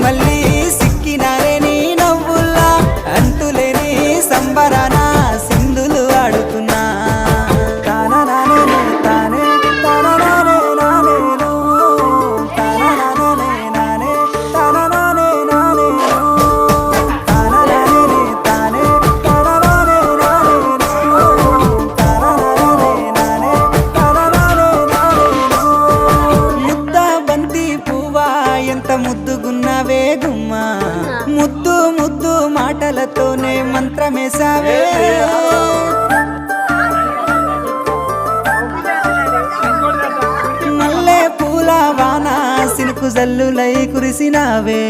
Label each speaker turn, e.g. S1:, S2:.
S1: మళ్ళీ సిక్కినారే నీ నవ్వుల్లా అంతులేని సంబరాన సింధులు ఆడుతున్నా తాననానే తానే తాననానే నానేను తాననానే నానే తాననానే నానేను తాననానే తానే తాననానే నానేను తాననానే నానే తాననానే నానేను ముద్ద బంతి పువ్వా ఎంత ముద్దుగున్నావే గుమ్మా ముద్దు ముద్దు మాటలతోనే మంత్రమేసావే మల్లె పూల వాన సినుకు జల్లులై కురిసినావే